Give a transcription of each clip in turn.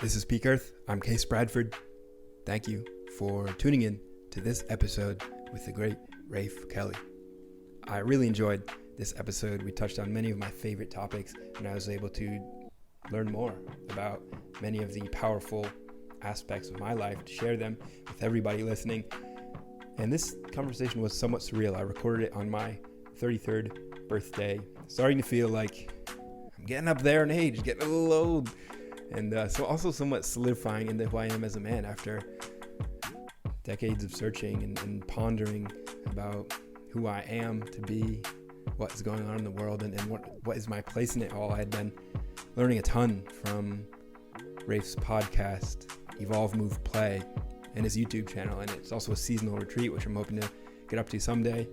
This is Peak Earth. I'm Case Bradford. Thank you for tuning in to this episode with the great Rafe Kelley. I really enjoyed this episode. We touched on many of my favorite topics, and I was able to learn more about many of the powerful aspects of my life, to share them with everybody listening. And this conversation was somewhat surreal. I recorded it on my 33rd birthday, starting to feel like I'm getting up there in age, getting a little old. And so also somewhat solidifying into who I am as a man after decades of searching and pondering about who I am to be, what is going on in the world, and what is my place in it all. I had been learning a ton from Rafe's podcast, Evolve, Move, Play, and his YouTube channel. And it's also a seasonal retreat, which I'm hoping to get up to someday.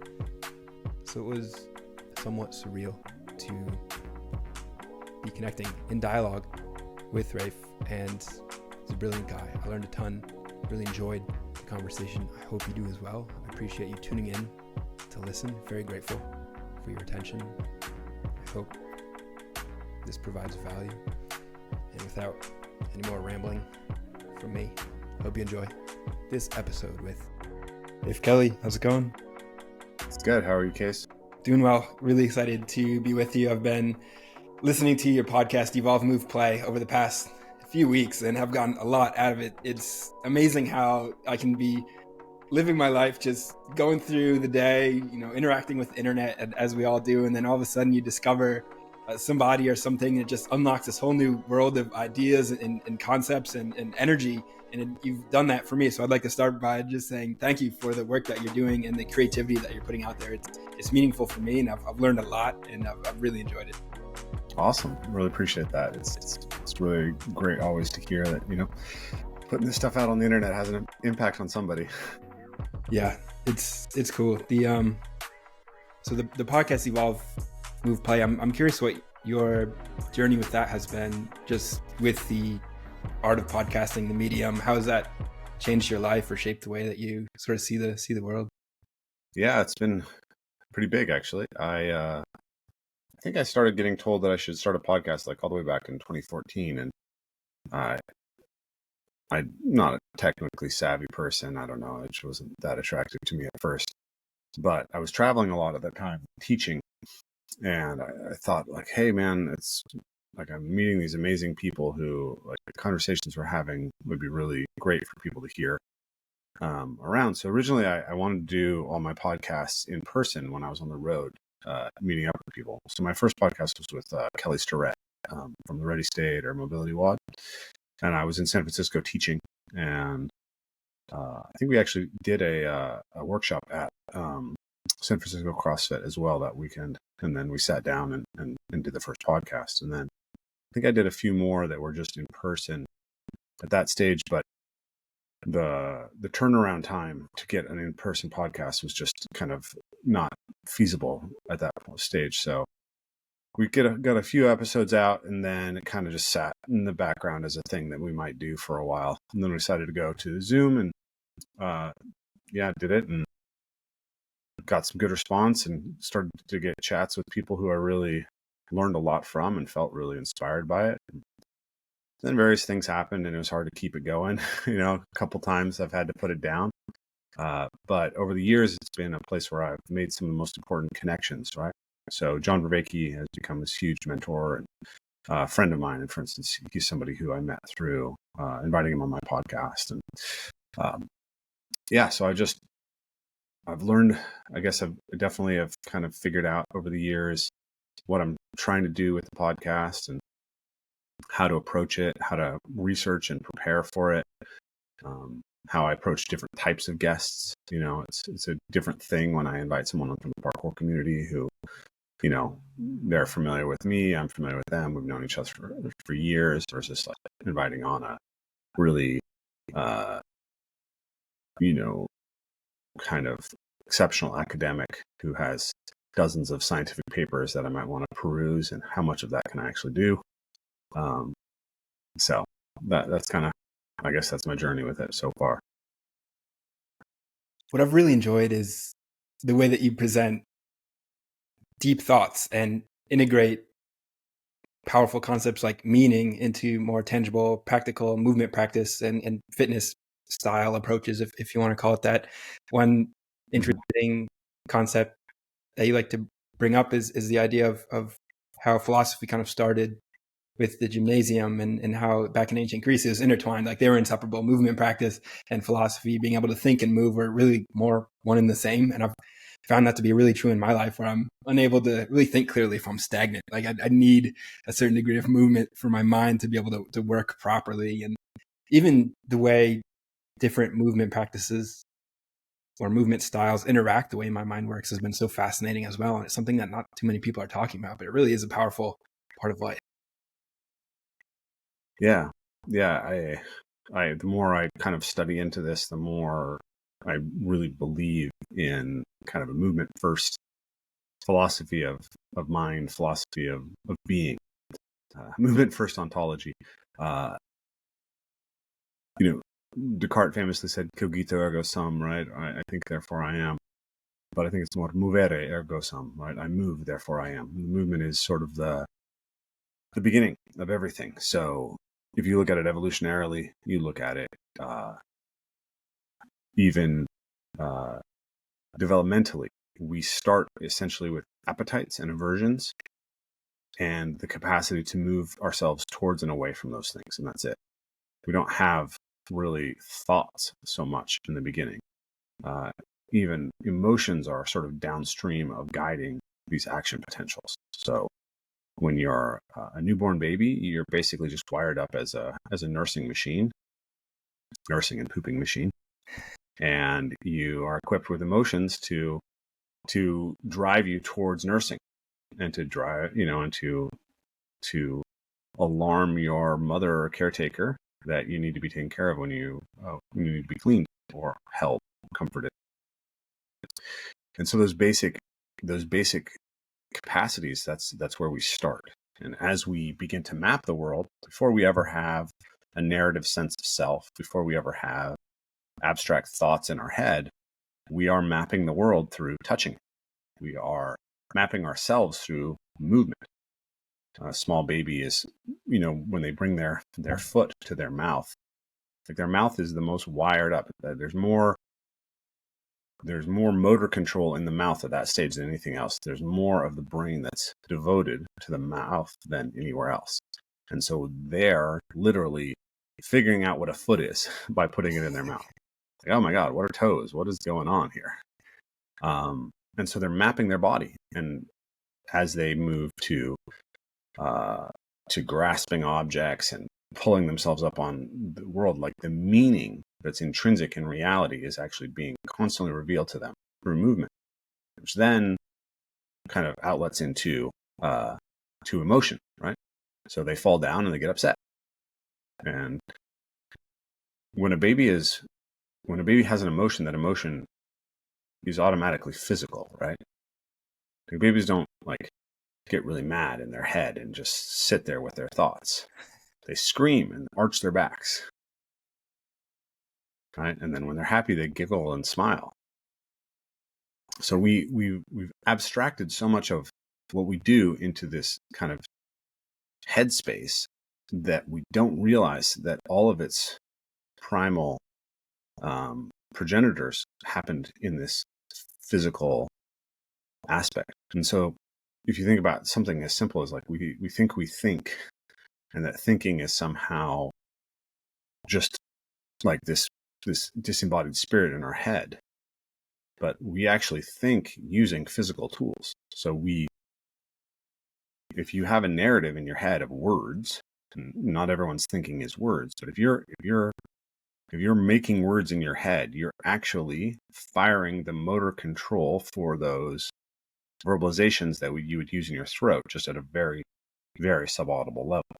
So it was somewhat surreal to be connecting in dialogue with Rafe, and he's a brilliant guy. I learned a ton, really enjoyed the conversation. I hope you do as well. I appreciate you tuning in to listen. Very grateful for your attention. I hope this provides value. And without any more rambling from me, I hope you enjoy this episode with Rafe Kelley. How's it going? It's good. How are you, Case? Doing well. Really excited to be with you. I've been listening to your podcast, Evolve, Move, Play, over the past few weeks and have gotten a lot out of it. It's amazing how I can be living my life, just going through the day, interacting with the internet as we all do. And then all of a sudden you discover somebody or something, and it just unlocks this whole new world of ideas and concepts and energy. And you've done that for me. So I'd like to start by just saying thank you for the work that you're doing and the creativity that you're putting out there. It's meaningful for me, and I've learned a lot, and I've really enjoyed it. Awesome. Really appreciate that. It's really great always to hear that, putting this stuff out on the internet has an impact on somebody. Yeah, it's cool. So the podcast Evolve, Move, Play, I'm curious what your journey with that has been, just with the art of podcasting, the medium. How has that changed your life or shaped the way that you sort of see the world? Yeah, it's been pretty big, actually. I think I started getting told that I should start a podcast like all the way back in 2014, and I'm not a technically savvy person. I don't know. It just wasn't that attractive to me at first, but I was traveling a lot at that time, teaching, and I thought, like, hey man, it's like I'm meeting these amazing people who, like, the conversations we're having would be really great for people to hear around. So originally I wanted to do all my podcasts in person when I was on the road, meeting up with people. So my first podcast was with Kelly Starrett from the Ready State or Mobility WOD. And I was in San Francisco teaching. And I think we actually did a workshop at San Francisco CrossFit as well that weekend. And then we sat down and did the first podcast. And then I think I did a few more that were just in person at that stage. But the turnaround time to get an in-person podcast was just kind of not feasible at that stage. So we got a few episodes out, and then it kind of just sat in the background as a thing that we might do for a while. And then we decided to go to Zoom, and did it, and got some good response, and started to get chats with people who I really learned a lot from and felt really inspired by it. Then various things happened, and it was hard to keep it going. A couple times I've had to put it down. But over the years, it's been a place where I've made some of the most important connections, right? So John Vervaeke has become this huge mentor and a friend of mine. And for instance, he's somebody who I met through inviting him on my podcast. And so I've learned, I guess I've definitely have kind of figured out over the years what I'm trying to do with the podcast and how to approach it, how to research and prepare for it, how I approach different types of guests. It's a different thing when I invite someone from the parkour community who, they're familiar with me, I'm familiar with them, we've known each other for years, versus like inviting on a really, kind of exceptional academic who has dozens of scientific papers that I might want to peruse, and how much of that can I actually do. So that's kind of, I guess that's my journey with it so far. What I've really enjoyed is the way that you present deep thoughts and integrate powerful concepts like meaning into more tangible, practical movement practice and fitness style approaches, if you want to call it that. One interesting concept that you like to bring up is the idea of how philosophy kind of started with the gymnasium, and how back in ancient Greece it was intertwined, like they were inseparable. Movement practice and philosophy, being able to think and move, were really more one and the same. And I've found that to be really true in my life, where I'm unable to really think clearly if I'm stagnant. Like I need a certain degree of movement for my mind to be able to work properly. And even the way different movement practices or movement styles interact, the way my mind works, has been so fascinating as well. And it's something that not too many people are talking about, but it really is a powerful part of life. Yeah. The more I kind of study into this, the more I really believe in kind of a movement first philosophy of mind, philosophy of being, movement first ontology. Descartes famously said, "Cogito ergo sum," right? I think, therefore I am. But I think it's more movere ergo sum, right? I move, therefore I am. The movement is sort of the beginning of everything. So if you look at it evolutionarily, you look at it even developmentally, we start essentially with appetites and aversions and the capacity to move ourselves towards and away from those things. And that's it. We don't have really thoughts so much in the beginning. Even emotions are sort of downstream of guiding these action potentials. So when you're a newborn baby, you're basically just wired up as a nursing and pooping machine. And you are equipped with emotions to drive you towards nursing, and to drive, and to alarm your mother or caretaker that you need to be taken care of when you need to be cleaned or held, comforted. And so those basic capacities, that's where we start. And as we begin to map the world, before we ever have a narrative sense of self, before we ever have abstract thoughts in our head, we are mapping the world through touching. We are mapping ourselves through movement. A small baby is, when they bring their foot to their mouth, like their mouth is the most wired up. There's more motor control in the mouth at that stage than anything else. There's more of the brain that's devoted to the mouth than anywhere else. And so they're literally figuring out what a foot is by putting it in their mouth. Like, oh my God, what are toes? What is going on here? And so they're mapping their body. And as they move to grasping objects and pulling themselves up on the world, like the meaning that's intrinsic in reality is actually being constantly revealed to them through movement, which then kind of outlets into to emotion, right? So they fall down and they get upset. And when a baby has an emotion, that emotion is automatically physical, right? Like, babies don't like get really mad in their head and just sit there with their thoughts. They scream and arch their backs, right? And then when they're happy, they giggle and smile. So we've abstracted so much of what we do into this kind of headspace that we don't realize that all of its primal progenitors happened in this physical aspect. And so if you think about something as simple as like we think, and that thinking is somehow just like this disembodied spirit in our head, but we actually think using physical tools. So if you have a narrative in your head of words, and not everyone's thinking is words, but if you're making words in your head, you're actually firing the motor control for those verbalizations that you would use in your throat, just at a very, very subaudible level.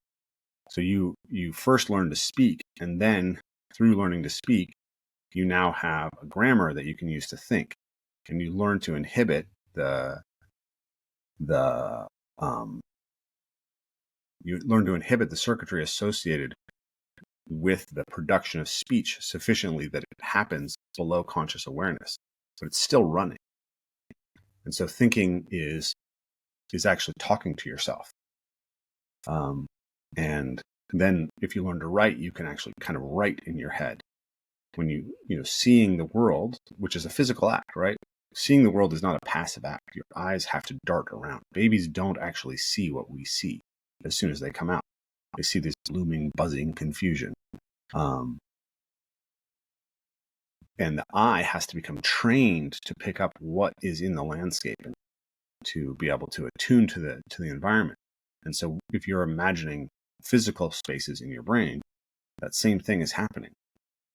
So you first learn to speak, and then through learning to speak, you now have a grammar that you can use to think, and you learn to inhibit the circuitry associated with the production of speech sufficiently that it happens below conscious awareness, but it's still running. And so thinking is actually talking to yourself. And then if you learn to write, you can actually kind of write in your head. When seeing the world, which is a physical act, right? Seeing the world is not a passive act. Your eyes have to dart around. Babies don't actually see what we see as soon as they come out. They see this looming, buzzing confusion. And the eye has to become trained to pick up what is in the landscape and to be able to attune to the environment. And so if you're imagining physical spaces in your brain, that same thing is happening.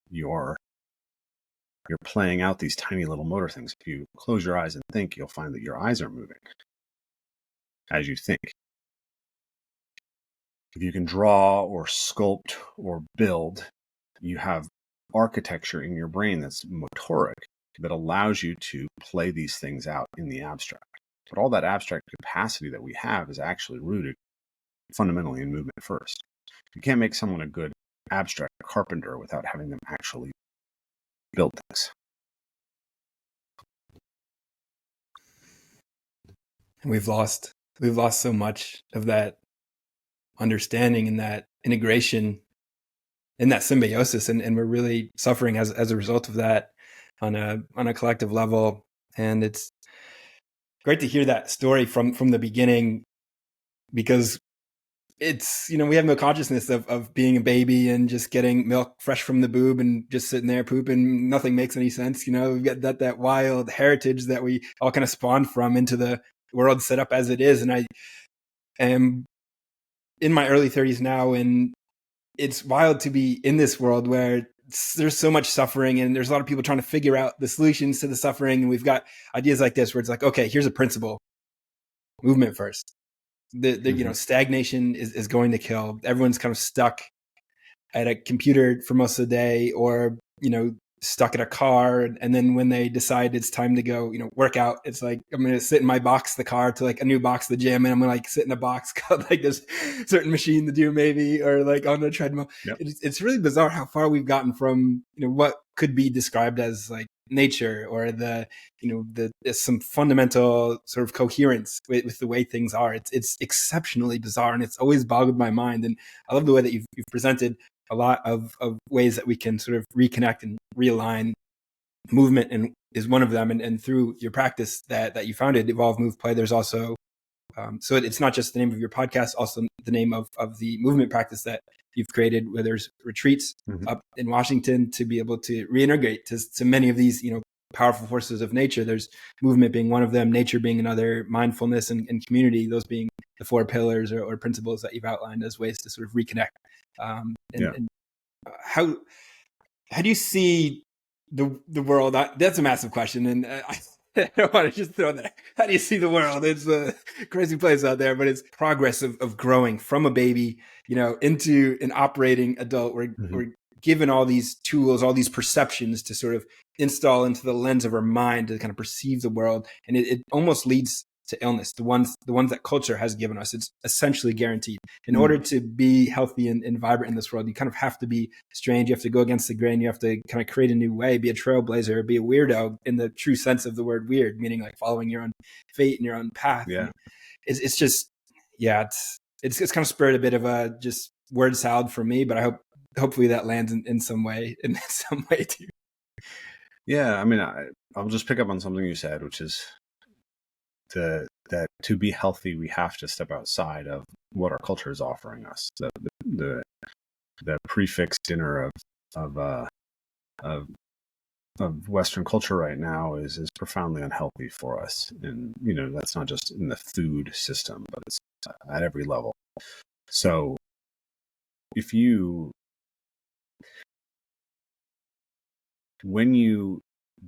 You're playing out these tiny little motor things. If you close your eyes and think, you'll find that your eyes are moving as you think. If you can draw or sculpt or build, you have architecture in your brain that's motoric that allows you to play these things out in the abstract. But all that abstract capacity that we have is actually rooted fundamentally in movement first. You can't make someone a good abstract carpenter without having them actually build things. And we've lost so much of that understanding and that integration and that symbiosis, and we're really suffering as a result of that on a collective level. And it's great to hear that story from the beginning, because it's, we have no consciousness of being a baby and just getting milk fresh from the boob and just sitting there pooping. Nothing makes any sense. We've got that wild heritage that we all kind of spawned from into the world set up as it is. And I am in my early 30s now, and it's wild to be in this world where there's so much suffering, and there's a lot of people trying to figure out the solutions to the suffering. And we've got ideas like this where it's like, okay, here's a principle: movement first. The stagnation is going to kill. Everyone's kind of stuck at a computer for most of the day, or stuck at a car, and then when they decide it's time to go work out, it's like, I'm gonna sit in my box the car to like a new box the gym, and I'm gonna sit in a box called like this certain machine to do, maybe, or like on a treadmill. Yep. It's really bizarre how far we've gotten from what could be described as like nature, or the some fundamental sort of coherence with the way things are. It's exceptionally bizarre, and it's always boggled my mind. And I love the way that you've presented a lot of ways that we can sort of reconnect and realign. Movement and is one of them. And through your practice that you founded, Evolve, Move, Play, there's also, so it's not just the name of your podcast, also the name of the movement practice that you've created, where there's retreats up in Washington to be able to reintegrate to many of these, powerful forces of nature. There's movement being one of them, nature being another, mindfulness and community, those being the four pillars or principles that you've outlined as ways to sort of reconnect. And how do you see the world? That's a massive question, and I don't want to just throw that. How do you see the world? It's a crazy place out there, but it's progress of growing from a baby, into an operating adult. We're given all these tools, all these perceptions to sort of install into the lens of our mind to kind of perceive the world, and it almost leads to illness. The ones that culture has given us, it's essentially guaranteed. In order to be healthy and vibrant in this world, you kind of have to be strange. You have to go against the grain. You have to kind of create a new way, be a trailblazer, be a weirdo in the true sense of the word weird, meaning like following your own fate and your own path. Yeah. It's just, it's kind of spurred a bit of a just word salad for me, but hopefully that lands in some way too. Yeah. I mean, I'll just pick up on something you said, which is that to be healthy, we have to step outside of what our culture is offering us. The prefix dinner of Western culture right now is profoundly unhealthy for us, and that's not just in the food system, but it's at every level. So when you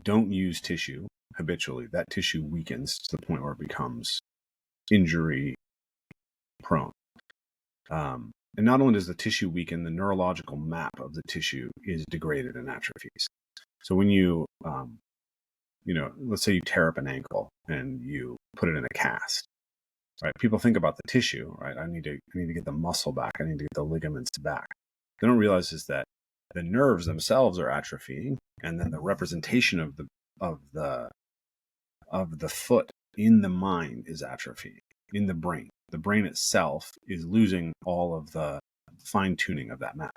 don't use tissue habitually, that tissue weakens to the point where it becomes injury prone. And not only does the tissue weaken, the neurological map of the tissue is degraded and atrophies. So when you, let's say you tear up an ankle and you put it in a cast, right? People think about the tissue, right? I need to get the muscle back. I need to get the ligaments back. They don't realize is that the nerves themselves are atrophying, and then the representation of the foot in the mind is atrophying in the brain. the brain itself is losing all of the fine tuning of that map.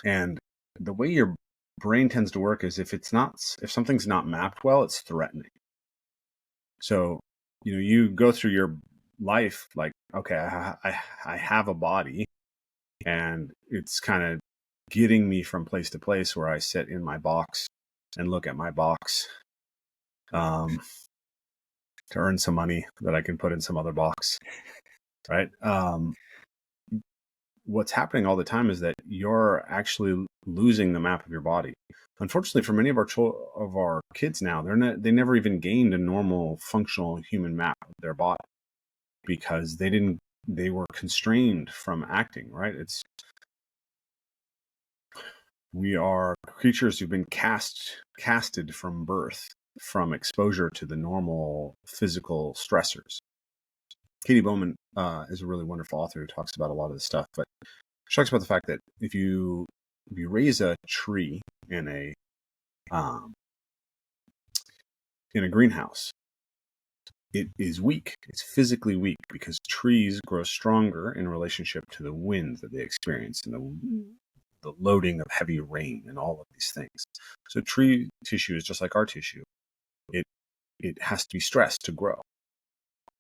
And the way your brain tends to work is if something's not mapped well, it's threatening. So, you go through your life like, okay, I have a body, and it's kind of getting me from place to place where I sit in my box and look at my box to earn some money that I can put in some other box, right? What's happening all the time is that you're actually losing the map of your body. Unfortunately, for many of our kids now, they never even gained a normal functional human map of their body because they were constrained from acting, right? We are creatures who've been casted from birth, from exposure to the normal physical stressors. Katie Bowman is a really wonderful author who talks about a lot of this stuff, but she talks about the fact that if you raise a tree in a greenhouse, it is weak. It's physically weak because trees grow stronger in relationship to the wind that they experience and the loading of heavy rain and all of these things. So tree tissue is just like our tissue. It has to be stressed to grow.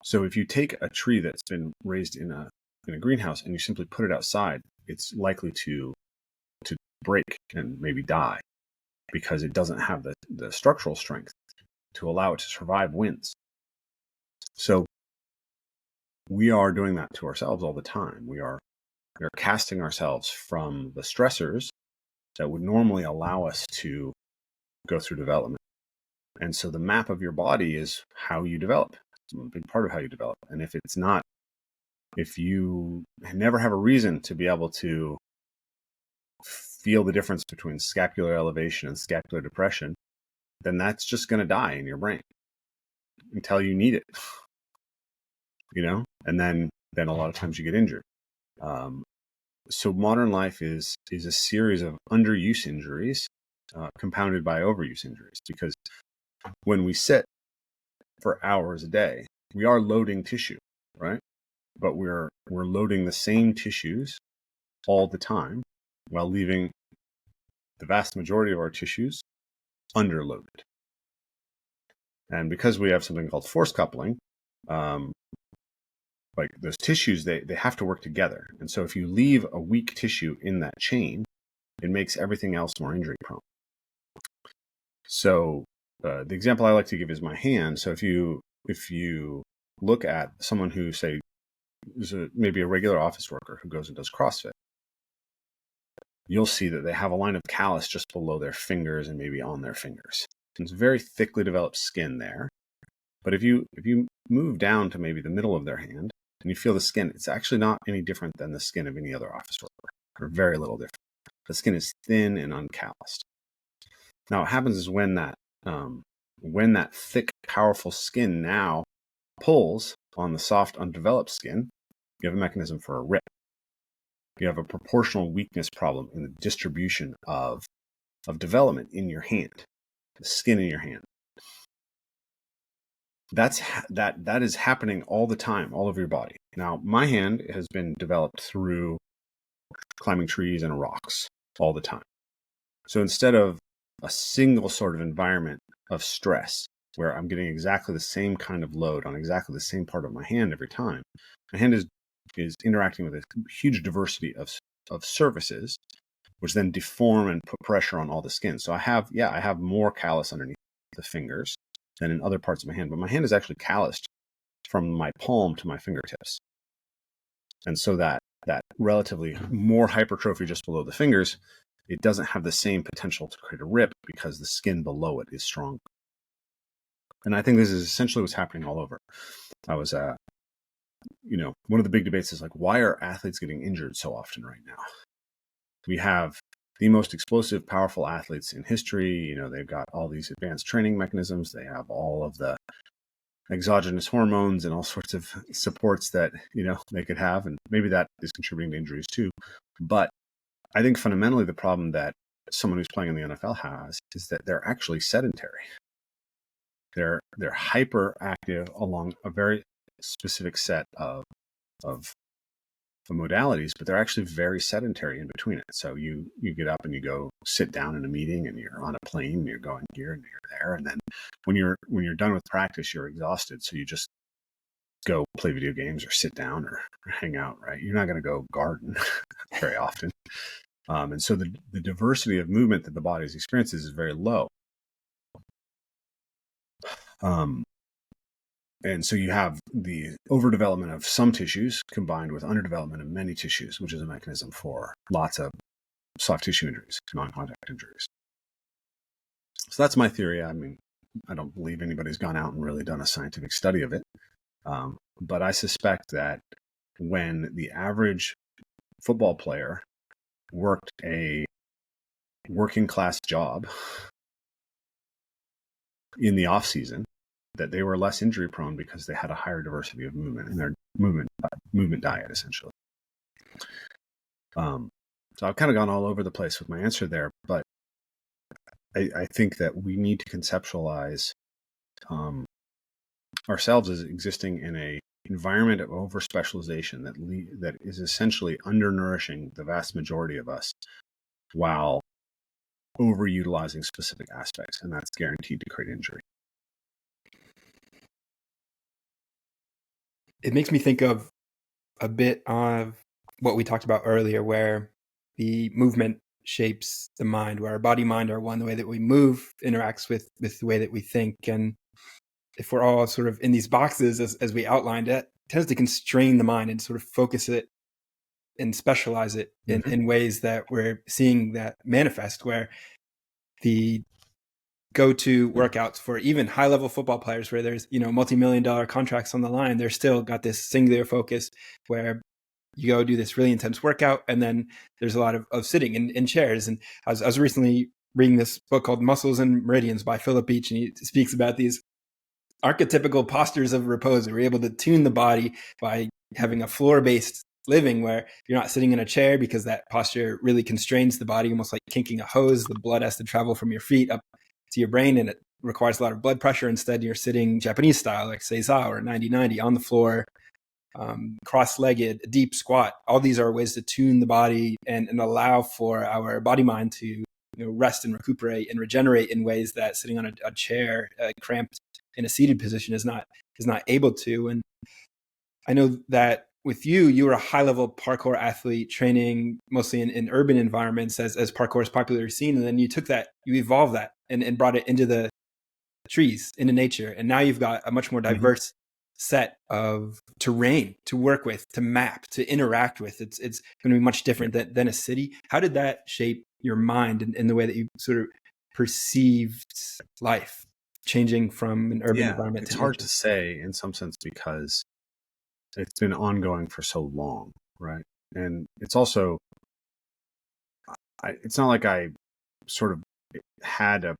So if you take a tree that's been raised in a greenhouse and you simply put it outside, it's likely to break and maybe die because it doesn't have the structural strength to allow it to survive winds. So we are doing that to ourselves all the time. We are casting ourselves from the stressors that would normally allow us to go through development. And so the map of your body is how you develop. It's a big part of how you develop. And if you never have a reason to be able to feel the difference between scapular elevation and scapular depression, then that's just going to die in your brain until you need it, and then a lot of times you get injured. So modern life is a series of underuse injuries compounded by overuse injuries, because when we sit for hours a day, we are loading tissue, right? But we're loading the same tissues all the time while leaving the vast majority of our tissues underloaded. And because we have something called force coupling, like those tissues, they have to work together. And so if you leave a weak tissue in that chain, it makes everything else more injury prone. So the example I like to give is my hand. So if you look at someone who, say, is maybe a regular office worker who goes and does CrossFit, you'll see that they have a line of callus just below their fingers and maybe on their fingers. It's very thickly developed skin there. But if you move down to maybe the middle of their hand and you feel the skin, it's actually not any different than the skin of any other office worker, or very little different. The skin is thin and uncalloused. Now, what happens is when that thick, powerful skin now pulls on the soft, undeveloped skin, you have a mechanism for a rip. You have a proportional weakness problem in the distribution of development in your hand, the skin in your hand. That is happening all the time, all over your body. Now, my hand has been developed through climbing trees and rocks all the time. So instead of a single sort of environment of stress where I'm getting exactly the same kind of load on exactly the same part of my hand every time, my hand is interacting with a huge diversity of surfaces, which then deform and put pressure on all the skin. So I have more callus underneath the fingers than in other parts of my hand, but my hand is actually calloused from my palm to my fingertips. And so that relatively more hypertrophy just below the fingers, it doesn't have the same potential to create a rip because the skin below it is strong. And I think this is essentially what's happening all over. I was, one of the big debates is like, why are athletes getting injured so often right now? We have the most explosive, powerful athletes in history. They've got all these advanced training mechanisms. They have all of the exogenous hormones and all sorts of supports that, they could have. And maybe that is contributing to injuries too. But I think fundamentally the problem that someone who's playing in the NFL has is that they're actually sedentary. They're hyperactive along a very specific set of of modalities, but they're actually very sedentary in between it. So you get up and you go sit down in a meeting, and you're on a plane, and you're going here and you're there, and then when you're done with practice, you're exhausted, so you just go play video games or sit down or hang out, right? You're not going to go garden very often. And so the diversity of movement that the body experiences is very low. And so you have the overdevelopment of some tissues combined with underdevelopment of many tissues, which is a mechanism for lots of soft tissue injuries, non-contact injuries. So that's my theory. I mean, I don't believe anybody's gone out and really done a scientific study of it. But I suspect that when the average football player worked a working class job in the off season, that they were less injury prone because they had a higher diversity of movement in their movement diet, essentially. So I've kind of gone all over the place with my answer there, but I think that we need to conceptualize ourselves as existing in a environment of over specialization that is essentially undernourishing the vast majority of us, while overutilizing specific aspects, and that's guaranteed to create injury. It makes me think of a bit of what we talked about earlier, where the movement shapes the mind, where our body mind are one, the way that we move interacts with the way that we think. And if we're all sort of in these boxes, as we outlined, it tends to constrain the mind and sort of focus it and specialize it in ways that we're seeing that manifest, where the go-to workouts for even high-level football players, where there's, multi-million-dollar contracts on the line, they're still got this singular focus where you go do this really intense workout, and then there's a lot of sitting in chairs. And I was recently reading this book called Muscles and Meridians by Philip Beach, and he speaks about these archetypical postures of repose. We're able to tune the body by having a floor-based living where you're not sitting in a chair, because that posture really constrains the body, almost like kinking a hose. The blood has to travel from your feet up to your brain, and it requires a lot of blood pressure. Instead, you're sitting Japanese style, like Seiza or 90-90 on the floor, cross-legged, deep squat. All these are ways to tune the body and allow for our body mind to rest and recuperate and regenerate in ways that sitting on a chair, cramped in a seated position, is not able to. And I know that with you were a high-level parkour athlete, training mostly in urban environments as parkour is popularly seen. And then you took that, you evolved that and brought it into the trees, into nature. And now you've got a much more diverse set of terrain to work with, to map, to interact with. It's going to be much different than a city. How did that shape your mind and the way that you sort of perceived life, changing from an urban environment to nature? It's hard to say in some sense, because it's been ongoing for so long, right? And it's also, it's not like I sort of had a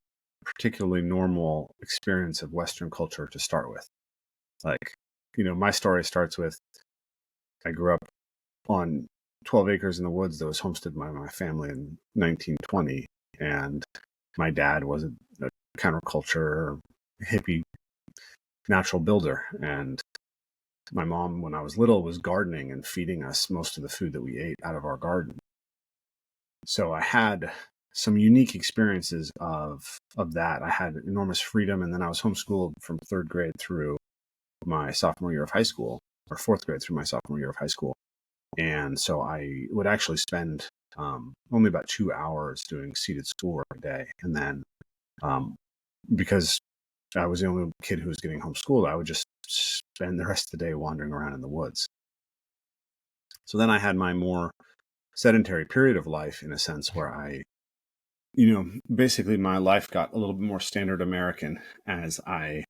particularly normal experience of Western culture to start with. Like, my story starts with, I grew up on 12 acres in the woods that was homesteaded by my family in 1920. And my dad was a counterculture hippie natural builder. And my mom, when I was little, was gardening and feeding us most of the food that we ate out of our garden. So I had some unique experiences of that. I had enormous freedom, and then I was homeschooled from third grade through my sophomore year of high school, or fourth grade through my sophomore year of high school. And so I would actually spend only about 2 hours doing seated schoolwork a day. And then because I was the only kid who was getting homeschooled, I would just spend the rest of the day wandering around in the woods. So then I had my more sedentary period of life, in a sense, where I, basically my life got a little bit more standard American as I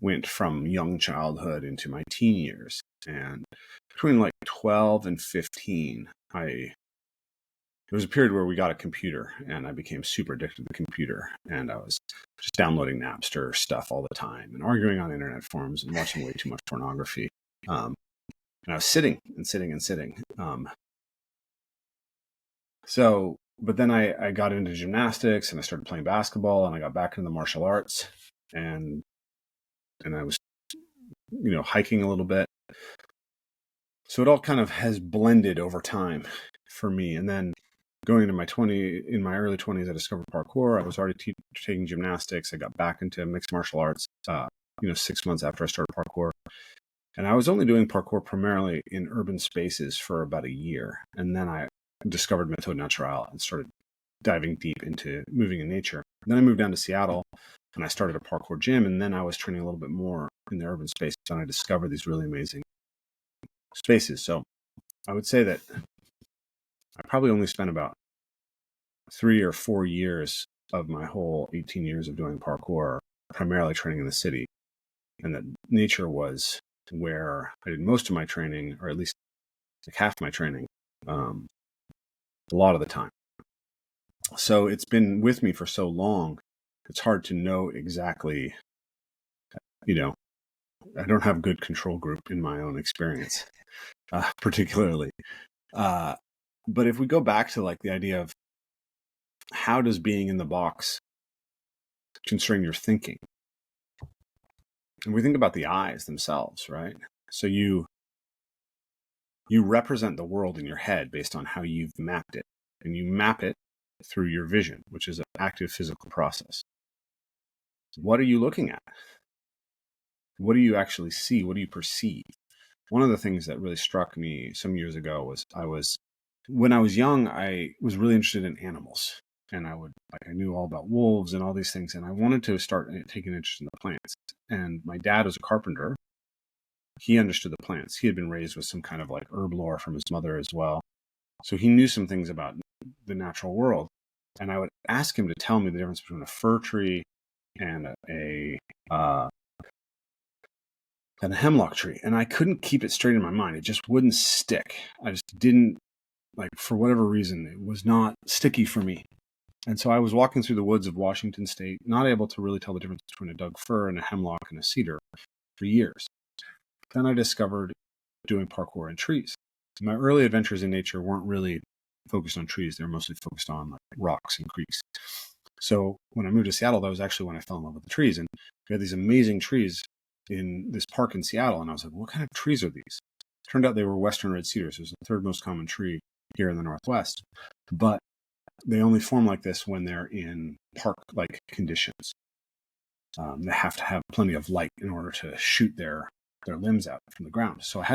went from young childhood into my teen years. And between like 12 and 15, there was a period where we got a computer, and I became super addicted to the computer, and I was just downloading Napster stuff all the time and arguing on internet forums and watching way too much pornography. And I was sitting and sitting and sitting. But then I got into gymnastics, and I started playing basketball, and I got back into the martial arts, and I was, hiking a little bit. So it all kind of has blended over time for me. And then going into in my early 20s, I discovered parkour. I was already taking gymnastics. I got back into mixed martial arts, 6 months after I started parkour. And I was only doing parkour primarily in urban spaces for about a year. And then I discovered Méthode Naturelle and started diving deep into moving in nature. And then I moved down to Seattle and I started a parkour gym. And then I was training a little bit more in the urban space. And I discovered these really amazing spaces. So I would say that I probably only spent about 3 or 4 years of my whole 18 years of doing parkour primarily training in the city. And that nature was where I did most of my training, or at least like half my training, a lot of the time. So it's been with me for so long, it's hard to know exactly, I don't have good control group in my own experience, particularly. But if we go back to like the idea of how does being in the box constrain your thinking? And we think about the eyes themselves, right? So you represent the world in your head based on how you've mapped it. And you map it through your vision, which is an active physical process. What are you looking at? What do you actually see? What do you perceive? One of the things that really struck me some years ago was when I was young, I was really interested in animals. And I knew all about wolves and all these things. And I wanted to start taking an interest in the plants. And my dad was a carpenter. He understood the plants. He had been raised with some kind of like herb lore from his mother as well. So he knew some things about the natural world. And I would ask him to tell me the difference between a fir tree and a hemlock tree. And I couldn't keep it straight in my mind. It just wouldn't stick. I just didn't, for whatever reason, it was not sticky for me. And so I was walking through the woods of Washington State, not able to really tell the difference between a Doug fir and a hemlock and a cedar for years. Then I discovered doing parkour in trees. My early adventures in nature weren't really focused on trees. They were mostly focused on like rocks and creeks. So when I moved to Seattle, that was actually when I fell in love with the trees. And we had these amazing trees in this park in Seattle. And I was like, what kind of trees are these? Turned out they were Western red cedars. It was the third most common tree here in the Northwest. But they only form like this when they're in park-like conditions. They have to have plenty of light in order to shoot their limbs out from the ground. So I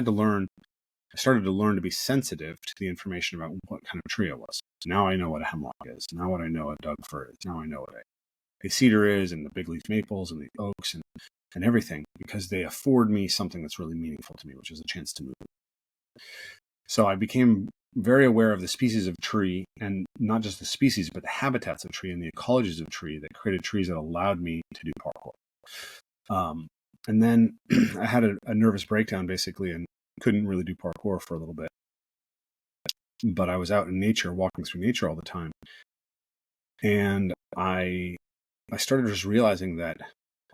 started to learn to be sensitive to the information about what kind of tree it was. Now I know what a hemlock is. Now what I know what a Doug fir is. Now I know what a cedar is, and the big leaf maples and the oaks and everything, because they afford me something that's really meaningful to me, which is a chance to move. So I became very aware of the species of tree, and not just the species, but the habitats of tree and the ecologies of tree that created trees that allowed me to do parkour. And then I had a nervous breakdown basically, and couldn't really do parkour for a little bit. But I was out in nature, walking through nature all the time. And I started just realizing that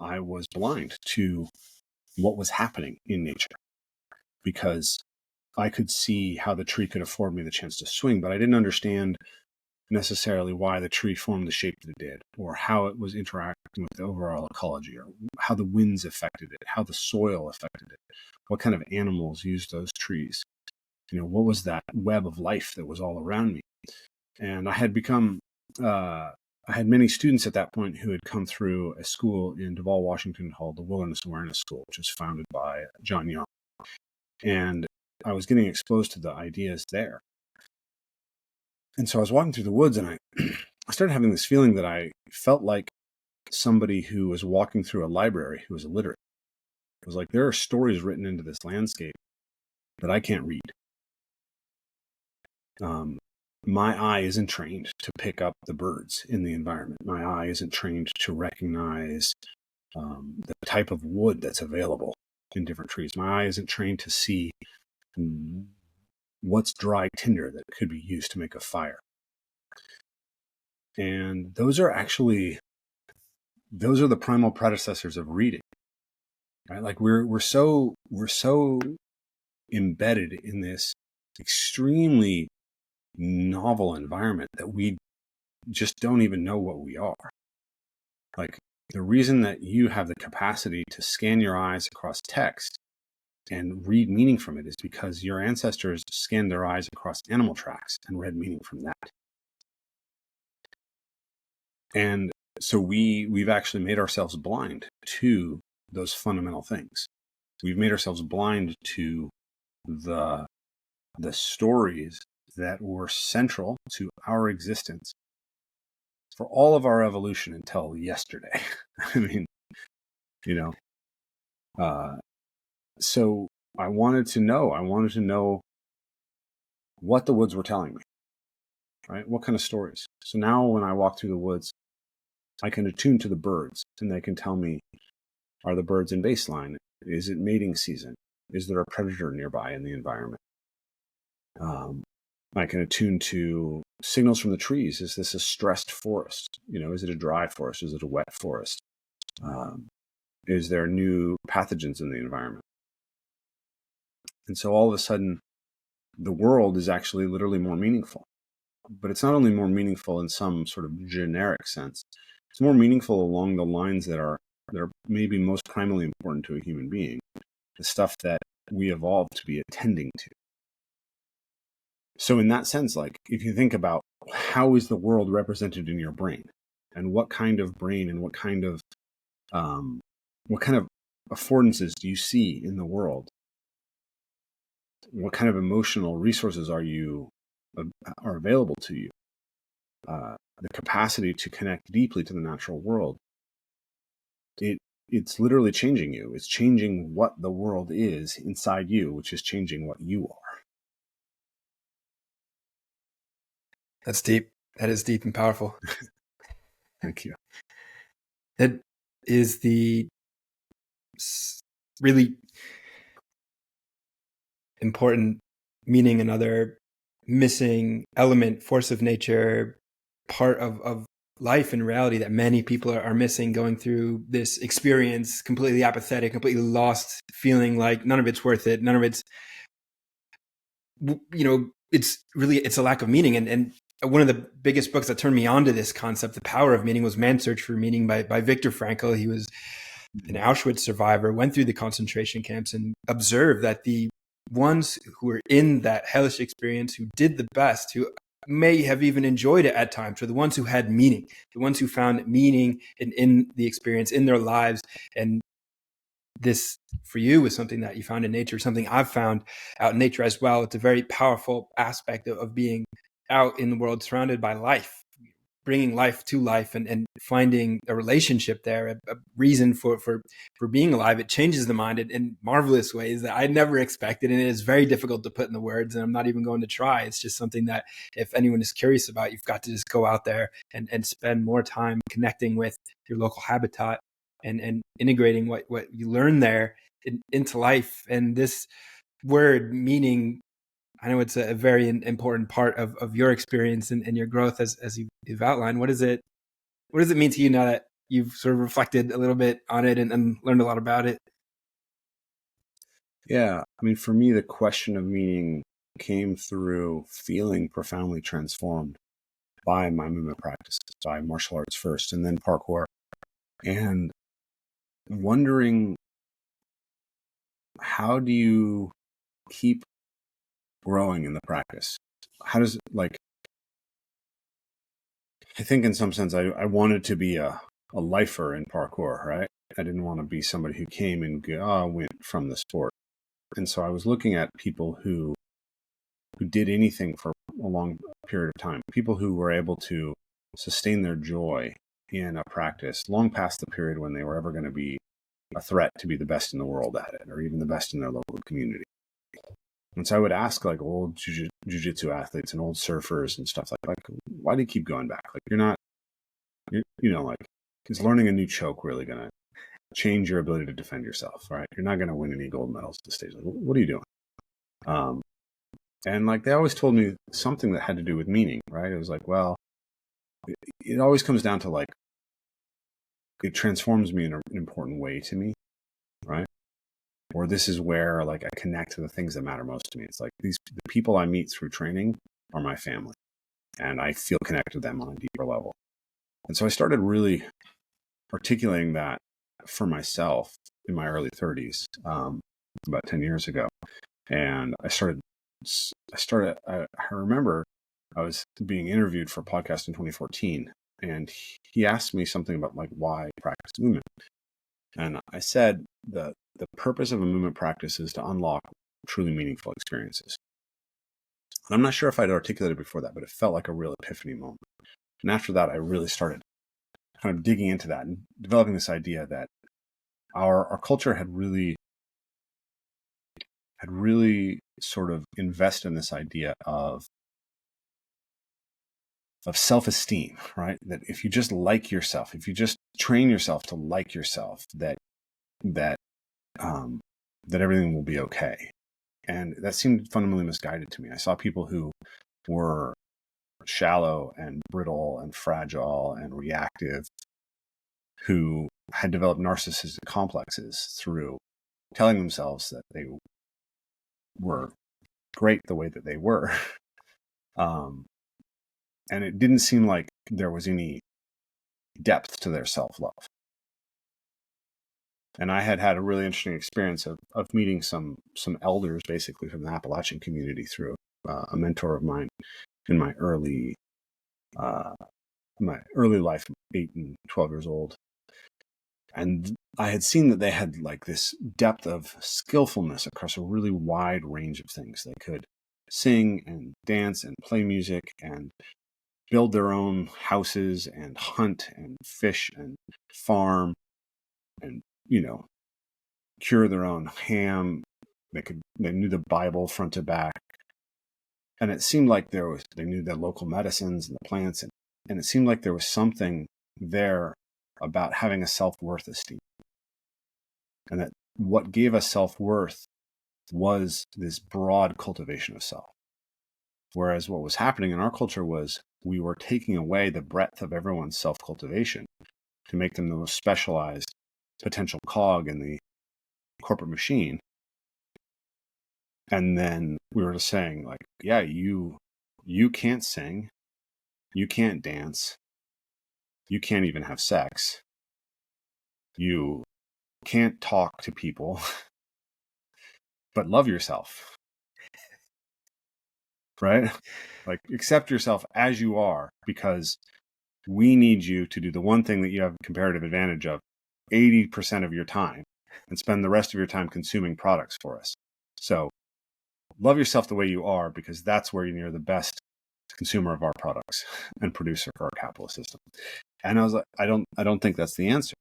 I was blind to what was happening in nature, because I could see how the tree could afford me the chance to swing, but I didn't understand necessarily why the tree formed the shape that it did, or how it was interacting with the overall ecology, or how the winds affected it, how the soil affected it, what kind of animals used those trees. What was that web of life that was all around me? And I had many students at that point who had come through a school in Duvall, Washington called the Wilderness Awareness School, which was founded by John Young. And I was getting exposed to the ideas there. And so I was walking through the woods, and I started having this feeling that I felt like somebody who was walking through a library who was illiterate. It was like, there are stories written into this landscape that I can't read. My eye isn't trained to pick up the birds in the environment. My eye isn't trained to recognize the type of wood that's available in different trees. My eye isn't trained to see what's dry tinder that could be used to make a fire. And those are the primal predecessors of reading, right? Like we're so embedded in this extremely novel environment that we just don't even know what we are. Like, the reason that you have the capacity to scan your eyes across text and read meaning from it is because your ancestors scanned their eyes across animal tracks and read meaning from that. And so we've actually made ourselves blind to those fundamental things. We've made ourselves blind to the stories that were central to our existence for all of our evolution until yesterday. I mean, so I wanted to know what the woods were telling me, right? What kind of stories? So now when I walk through the woods, I can attune to the birds, and they can tell me, are the birds in baseline? Is it mating season? Is there a predator nearby in the environment? I can attune to signals from the trees. Is this a stressed forest? Is it a dry forest? Is it a wet forest? Is there new pathogens in the environment? And so all of a sudden, the world is actually literally more meaningful. But it's not only more meaningful in some sort of generic sense. It's more meaningful along the lines that are maybe most primally important to a human being, the stuff that we evolved to be attending to. So in that sense, like, if you think about how is the world represented in your brain, and what kind of brain and what kind of affordances do you see in the world? What kind of emotional resources are available to you? The capacity to connect deeply to the natural world. It's literally changing you. It's changing what the world is inside you, which is changing what you are. That's deep. That is deep and powerful. Thank you. That is the really important meaning, another missing element, force of nature, part of life and reality that many people are missing, going through this experience completely apathetic, completely lost, feeling like none of it's worth it. None of it's, it's a lack of meaning. And one of the biggest books that turned me on to this concept, The Power of Meaning, was Man's Search for Meaning by Viktor Frankl. He was an Auschwitz survivor, went through the concentration camps, and observed that the ones who were in that hellish experience, who did the best, who may have even enjoyed it at times, were the ones who had meaning, the ones who found meaning in the experience, in their lives. And this, for you, was something that you found in nature, something I've found out in nature as well. It's a very powerful aspect of being out in the world, surrounded by life, bringing life to life, and finding a relationship there, a reason for being alive. It changes the mind in marvelous ways that I never expected. And it is very difficult to put in the words, and I'm not even going to try. It's just something that if anyone is curious about, you've got to just go out there and spend more time connecting with your local habitat and integrating what you learn there into life. And this word meaning, I know it's a very important part of your experience and your growth as you've outlined. What does it mean to you now that you've sort of reflected a little bit on it and learned a lot about it? Yeah. I mean, for me, the question of meaning came through feeling profoundly transformed by my movement practices, by martial arts first, and then parkour, and wondering, how do you keep growing in the practice? How does it, like, I think in some sense I wanted to be a lifer in parkour, right? I didn't want to be somebody who came and went from the sport. And so I was looking at people who did anything for a long period of time, people who were able to sustain their joy in a practice long past the period when they were ever going to be a threat to be the best in the world at it, or even the best in their local community. And so I would ask, like, old jiu-jitsu athletes and old surfers and stuff like, why do you keep going back? Like, like, is learning a new choke really going to change your ability to defend yourself, right? You're not going to win any gold medals at the stage. Like, what are you doing? And like, they always told me something that had to do with meaning, right? It was like, well, it always comes down to, like, it transforms me in an important way to me, right? Or this is where, like, I connect to the things that matter most to me. It's like the people I meet through training are my family, and I feel connected to them on a deeper level. And so I started really articulating that for myself in my early 30s. about 10 years ago. And I remember I was being interviewed for a podcast in 2014, and he asked me something about like why practice movement. And I said the purpose of a movement practice is to unlock truly meaningful experiences. And I'm not sure if I'd articulated before that, but it felt like a real epiphany moment. And after that, I really started kind of digging into that and developing this idea that our culture had really sort of invested in this idea of self-esteem, right? That if you just like yourself, if you just train yourself to like yourself, that everything will be okay. And that seemed fundamentally misguided to me. I saw people who were shallow and brittle and fragile and reactive, who had developed narcissistic complexes through telling themselves that they were great the way that they were. And it didn't seem like there was any depth to their self-love. And I had a really interesting experience of meeting some elders, basically from the Appalachian community, through a mentor of mine in my early life, 8 and 12 years old. And I had seen that they had like this depth of skillfulness across a really wide range of things. They could sing and dance and play music and build their own houses and hunt and fish and farm and, cure their own ham. They knew the Bible front to back. And it seemed like they knew the local medicines and the plants. And it seemed like there was something there about having a self-worth esteem. And that what gave us self-worth was this broad cultivation of self. Whereas what was happening in our culture was we were taking away the breadth of everyone's self-cultivation to make them the most specialized potential cog in the corporate machine. And then we were just saying, like, yeah, you can't sing, you can't dance, you can't even have sex, you can't talk to people, but love yourself. Right? Like, accept yourself as you are, because we need you to do the one thing that you have comparative advantage of 80% of your time and spend the rest of your time consuming products for us. So love yourself the way you are, because that's where you're the best consumer of our products and producer for our capitalist system. And I was like, I don't think that's the answer.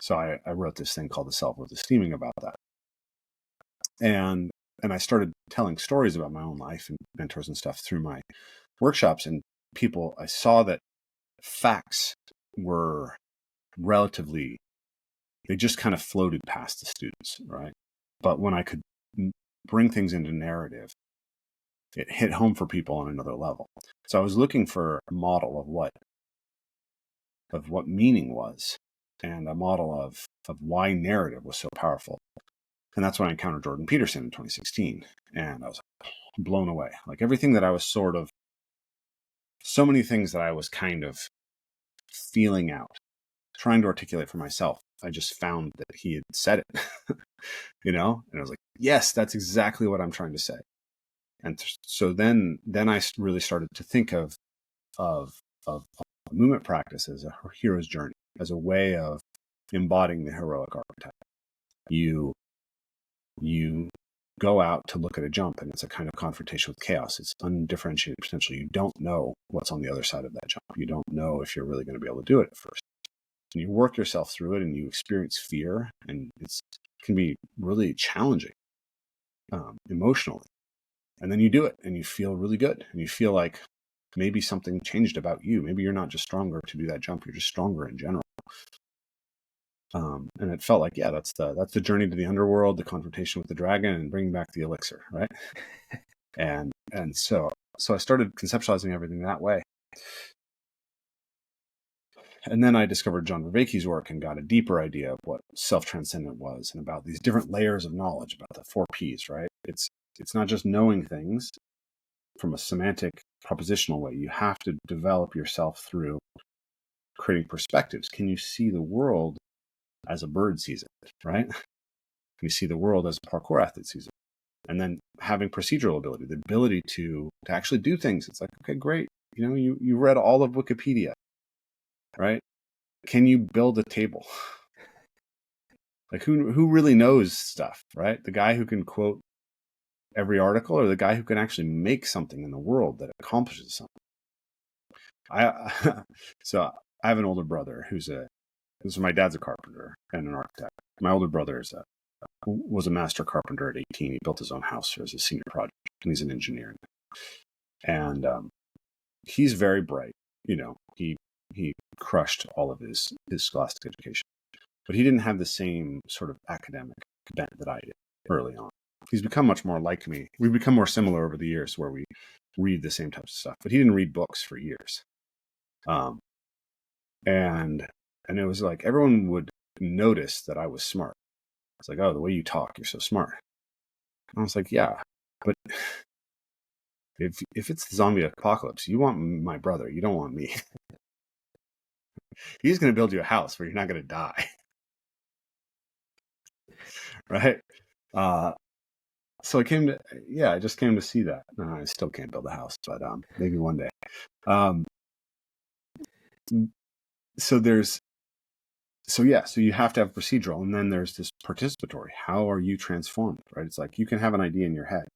So I wrote this thing called the Self-Worth Esteeming about that. And I started telling stories about my own life and mentors and stuff through my workshops. And people, I saw that facts were relatively, they just kind of floated past the students, right? But when I could bring things into narrative, it hit home for people on another level. So I was looking for a model of what meaning was, and a model of why narrative was so powerful. And that's when I encountered Jordan Peterson in 2016. And I was blown away. Like, everything that I was so many things that I was kind of feeling out, trying to articulate for myself, I just found that he had said it, and I was like, yes, that's exactly what I'm trying to say. And so then I really started to think of movement practice as a hero's journey, as a way of embodying the heroic archetype. You go out to look at a jump, and it's a kind of confrontation with chaos. It's undifferentiated potential. You don't know what's on the other side of that jump. You don't know if you're really going to be able to do it at first. And you work yourself through it, and you experience fear, and it can be really challenging emotionally. And then you do it, and you feel really good, and you feel like maybe something changed about you. Maybe you're not just stronger to do that jump; you're just stronger in general. And it felt like, yeah, that's the journey to the underworld, the confrontation with the dragon, and bringing back the elixir, right? and so I started conceptualizing everything that way. And then I discovered John Vervaeke's work and got a deeper idea of what self-transcendent was, and about these different layers of knowledge, about the 4 Ps, right? It's not just knowing things from a semantic, propositional way. You have to develop yourself through creating perspectives. Can you see the world as a bird sees it, right? You see the world as a parkour athlete sees it. And then having procedural ability, the ability to actually do things. It's like, okay, great. You read all of Wikipedia, right? Can you build a table? Like who really knows stuff, right? The guy who can quote every article, or the guy who can actually make something in the world that accomplishes something. So I have an older brother so my dad's a carpenter and an architect. My older brother was a master carpenter at 18. He built his own house as a senior project, and he's an engineer. And he's very bright. He crushed all of his scholastic education, but he didn't have the same sort of academic bent that I did early on. He's become much more like me. We've become more similar over the years, where we read the same types of stuff, but he didn't read books for years. And it was like everyone would notice that I was smart. It's like, oh, the way you talk, you're so smart. And I was like, yeah, but if it's the zombie apocalypse, you want my brother, you don't want me. He's going to build you a house where you're not going to die. Right? So I just came to see that. No, I still can't build a house, but maybe one day. So you have to have procedural, and then there's this participatory. How are you transformed, right? It's like you can have an idea in your head.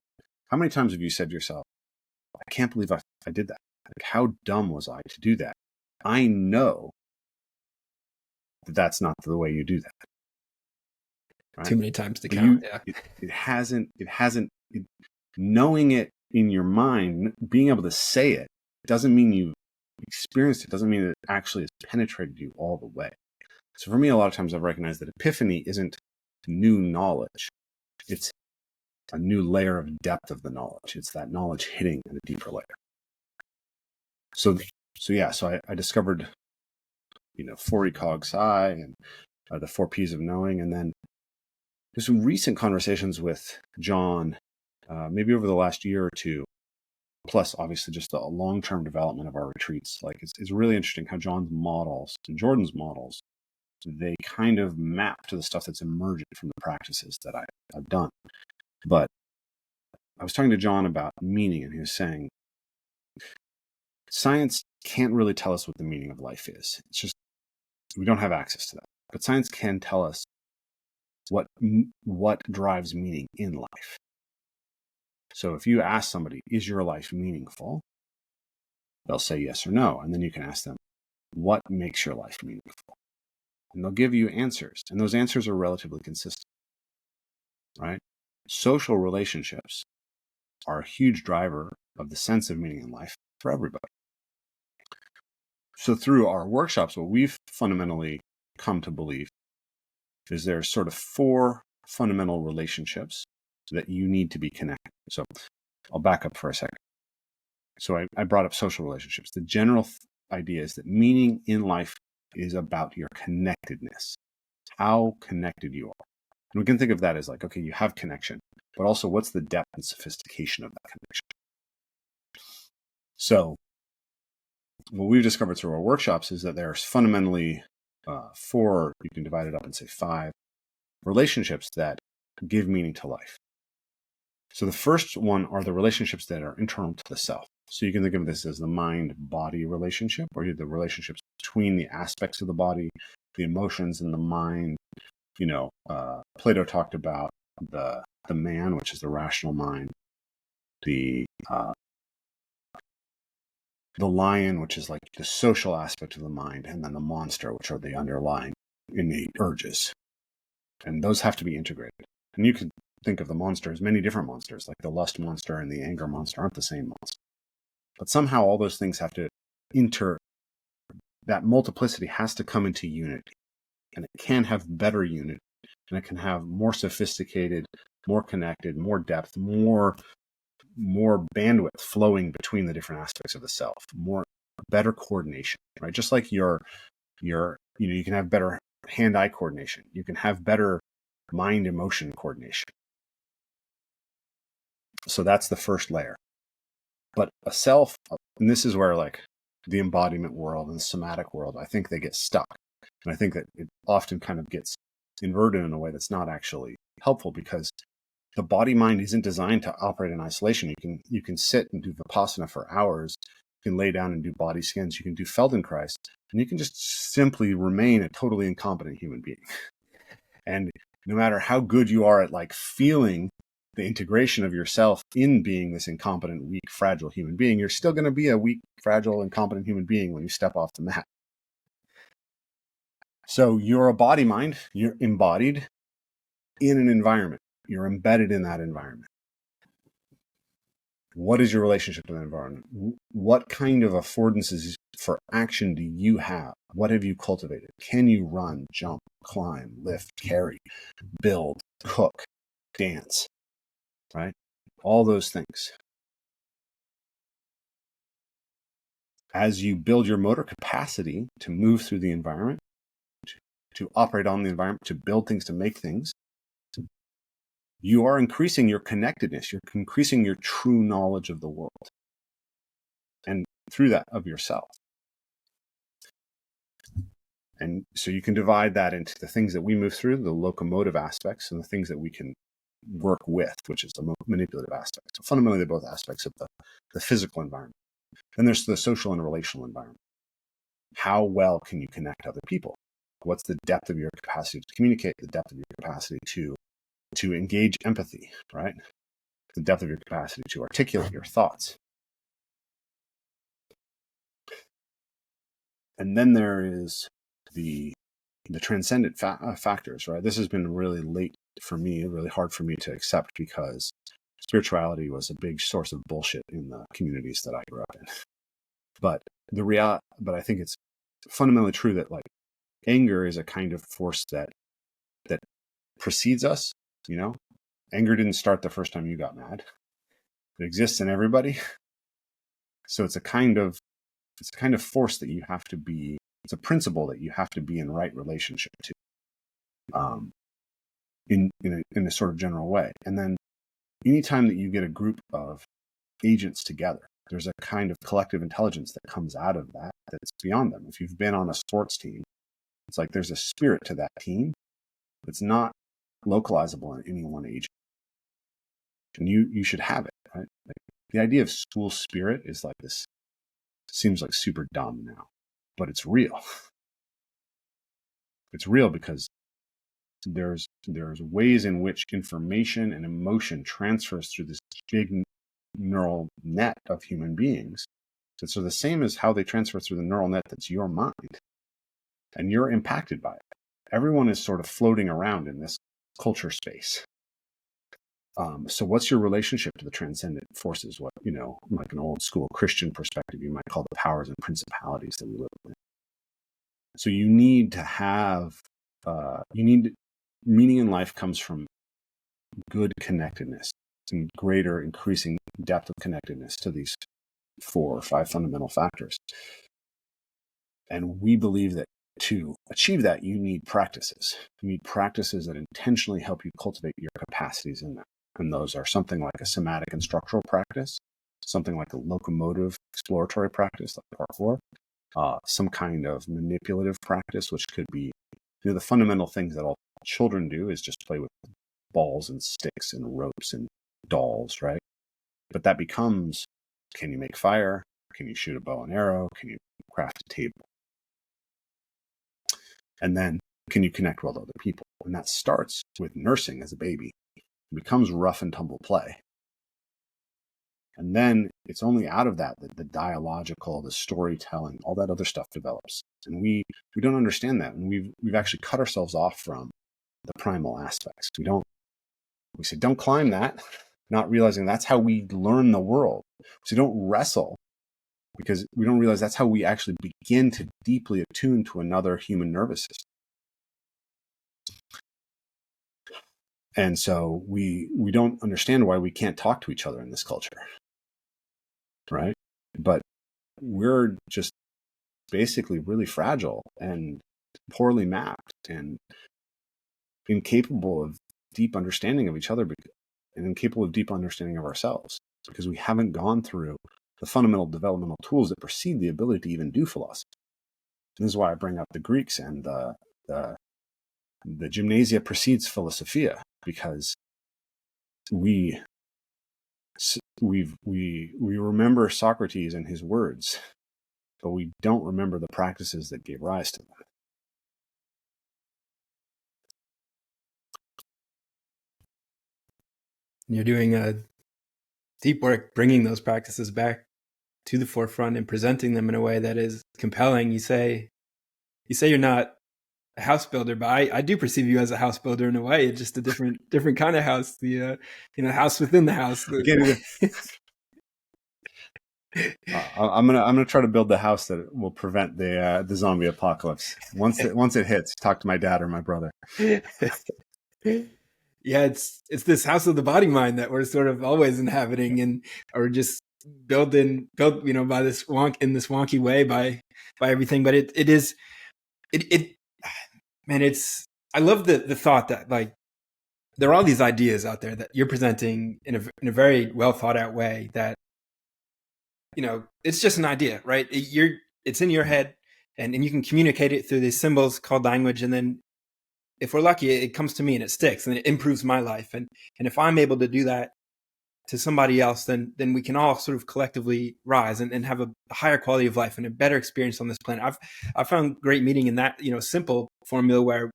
How many times have you said to yourself, I can't believe I did that. Like, how dumb was I to do that? I know that that's not the way you do that. Right? Too many times to count. Knowing it in your mind, being able to say it, doesn't mean you've experienced it, doesn't mean it actually has penetrated you all the way. So for me, a lot of times I've recognized that epiphany isn't new knowledge. It's a new layer of depth of the knowledge. It's that knowledge hitting at a deeper layer. So I discovered, 4 cog psi and the 4 P's of knowing. And then there's some recent conversations with John, maybe over the last year or two, plus obviously just the long-term development of our retreats. Like it's really interesting how John's models and Jordan's models, they kind of map to the stuff that's emergent from the practices that I've done. But I was talking to John about meaning, and he was saying, science can't really tell us what the meaning of life is. It's just, we don't have access to that. But science can tell us what drives meaning in life. So if you ask somebody, is your life meaningful? They'll say yes or no. And then you can ask them, what makes your life meaningful? And they'll give you answers. And those answers are relatively consistent, right? Social relationships are a huge driver of the sense of meaning in life for everybody. So through our workshops, what we've fundamentally come to believe is there's sort of 4 fundamental relationships that you need to be connected. So I'll back up for a second. So I brought up social relationships. The general idea is that meaning in life is about your connectedness, how connected you are. And we can think of that as like, okay, you have connection, but also what's the depth and sophistication of that connection? So what we've discovered through our workshops is that there's fundamentally 4, you can divide it up and say 5 relationships that give meaning to life. So the first one are the relationships that are internal to the self. So you can think of this as the mind-body relationship, or the relationships between the aspects of the body, the emotions and the mind. Plato talked about the man, which is the rational mind, the lion, which is like the social aspect of the mind, and then the monster, which are the underlying innate urges. And those have to be integrated. And you can think of the monster as many different monsters, like the lust monster and the anger monster aren't the same monster. But somehow all those things have to that multiplicity has to come into unity. And it can have better unity, and it can have more sophisticated, more connected, more depth, more bandwidth flowing between the different aspects of the self, better coordination, right? Just like you can have better hand-eye coordination. You can have better mind-emotion coordination. So that's the first layer. But a self, and this is where like the embodiment world and the somatic world, I think they get stuck. And I think that it often kind of gets inverted in a way that's not actually helpful because the body mind isn't designed to operate in isolation. You can sit and do Vipassana for hours. You can lay down and do body scans. You can do Feldenkrais, and you can just simply remain a totally incompetent human being. And no matter how good you are at like feeling the integration of yourself in being this incompetent, weak, fragile human being, you're still going to be a weak, fragile, incompetent human being when you step off the mat. So you're a body mind, you're embodied in an environment. You're embedded in that environment. What is your relationship to that environment? What kind of affordances for action do you have? What have you cultivated? Can you run, jump, climb, lift, carry, build, cook, dance, right? All those things. As you build your motor capacity to move through the environment, to operate on the environment, to build things, to make things, you are increasing your connectedness. You're increasing your true knowledge of the world. And through that, of yourself. And so you can divide that into the things that we move through, the locomotive aspects, and the things that we can work with, which is the manipulative aspects. So fundamentally, they're both aspects of the physical environment. Then there's the social and relational environment. How well can you connect to other people? What's the depth of your capacity to communicate, the depth of your capacity to engage empathy, right? The depth of your capacity to articulate your thoughts. And then there is the transcendent factors, right? This has been really late for me, really hard for me to accept because spirituality was a big source of bullshit in the communities that I grew up in. But I think it's fundamentally true that like anger is a kind of force that precedes us. You know, anger didn't start the first time you got mad. It exists in everybody. So it's a kind of force that you have to be. It's a principle that you have to be in right relationship to, in a sort of general way. And then, anytime that you get a group of agents together, there's a kind of collective intelligence that comes out of that that's beyond them. If you've been on a sports team, it's like there's a spirit to that team that's not localizable in any one agent. And you should have it, right? Like, the idea of school spirit is like this, seems like super dumb now, but it's real. It's real because there's ways in which information and emotion transfers through this big neural net of human beings. And so the same as how they transfer through the neural net that's your mind, and you're impacted by it. Everyone is sort of floating around in this culture space. So what's your relationship to the transcendent forces? What, like an old school Christian perspective, you might call the powers and principalities that we live in. So you need to have, meaning in life comes from good connectedness and greater increasing depth of connectedness to these 4 or 5 fundamental factors. And we believe that to achieve that, you need practices. You need practices that intentionally help you cultivate your capacities in that. And those are something like a somatic and structural practice, something like a locomotive exploratory practice like parkour, some kind of manipulative practice, which could be, the fundamental things that all children do is just play with balls and sticks and ropes and dolls, right? But that becomes, can you make fire? Can you shoot a bow and arrow? Can you craft a table? And then, can you connect well to other people? And that starts with nursing as a baby. It becomes rough and tumble play. And then it's only out of that the dialogical, the storytelling, all that other stuff develops. And we don't understand that. And we've actually cut ourselves off from the primal aspects. We say, don't climb that, not realizing that's how we learn the world. So don't wrestle, because we don't realize that's how we actually begin to deeply attune to another human nervous system. And so we don't understand why we can't talk to each other in this culture, right? But we're just basically really fragile and poorly mapped and incapable of deep understanding of each other and incapable of deep understanding of ourselves, because we haven't gone through the fundamental developmental tools that precede the ability to even do philosophy. And this is why I bring up the Greeks and the gymnasia precedes philosophia. because we remember Socrates and his words, but we don't remember the practices that gave rise to them. You're doing a deep work bringing those practices back to the forefront and presenting them in a way that is compelling. You say you're not a house builder, but I do perceive you as a house builder in a way. It's just a different kind of house. The house within the house. I'm gonna try to build the house that will prevent the zombie apocalypse. Once it hits, talk to my dad or my brother. Yeah, it's this house of the body mind that we're sort of always inhabiting, and or just built by this wonky way by everything. But it is man, I love the thought that like there are all these ideas out there that you're presenting in a very well thought out way that it's just an idea, right? It's in your head, and you can communicate it through these symbols called language, and then if we're lucky, it comes to me and it sticks and it improves my life. And if I'm able to do that to somebody else, then we can all sort of collectively rise and have a higher quality of life and a better experience on this planet. I've found great meaning in that, simple formula where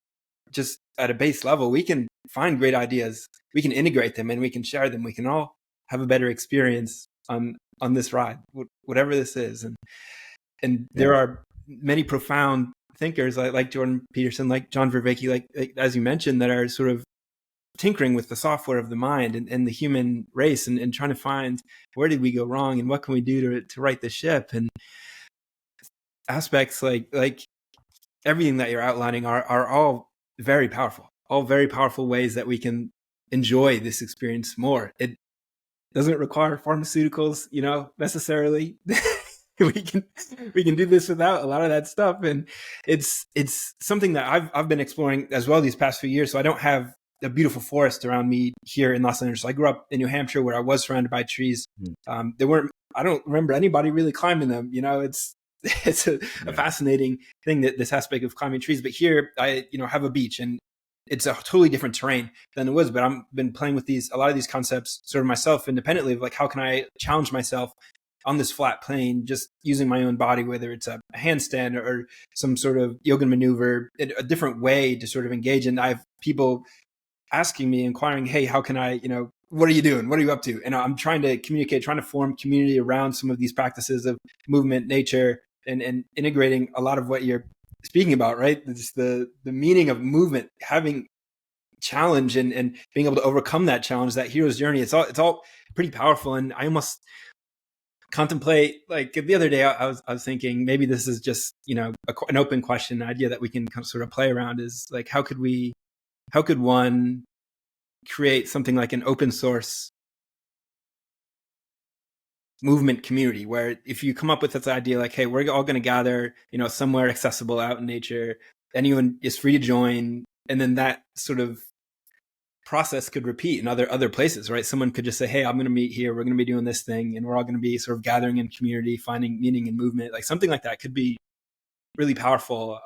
just at a base level, we can find great ideas, we can integrate them and we can share them. We can all have a better experience on this ride, whatever this is. And there are many profound thinkers like Jordan Peterson, like John Vervaeke, like as you mentioned, that are sort of tinkering with the software of the mind and the human race and trying to find where did we go wrong and what can we do to right the ship. And aspects like everything that you're outlining are all very powerful ways that we can enjoy this experience more. It doesn't require pharmaceuticals, necessarily. we can do this without a lot of that stuff, and it's something that I've been exploring as well these past few years. So I don't have a beautiful forest around me here in Los Angeles. I grew up in New Hampshire where I was surrounded by trees. I don't remember anybody really climbing them. It's a fascinating thing, that this aspect of climbing trees. But here I have a beach, and it's a totally different terrain than it was. But I've been playing with a lot of these concepts sort of myself independently of like, how can I challenge myself on this flat plane, just using my own body, whether it's a handstand or some sort of yoga maneuver, a different way to sort of engage. And I have people asking me, inquiring, hey, how can I, what are you doing? What are you up to? And I'm trying to communicate, trying to form community around some of these practices of movement, nature, and integrating a lot of what you're speaking about, right? It's the meaning of movement, having challenge and being able to overcome that challenge, that hero's journey. It's all pretty powerful. And I almost contemplate, like the other day, I was thinking maybe this is just, an open question, an idea that we can kind of sort of play around is like, how could one create something like an open source movement community where if you come up with this idea like, hey, we're all going to gather, somewhere accessible out in nature, anyone is free to join, and then that sort of process could repeat in other places, right? Someone could just say, hey, I'm going to meet here, we're going to be doing this thing, and we're all going to be sort of gathering in community, finding meaning in movement. Like something like that could be really powerful,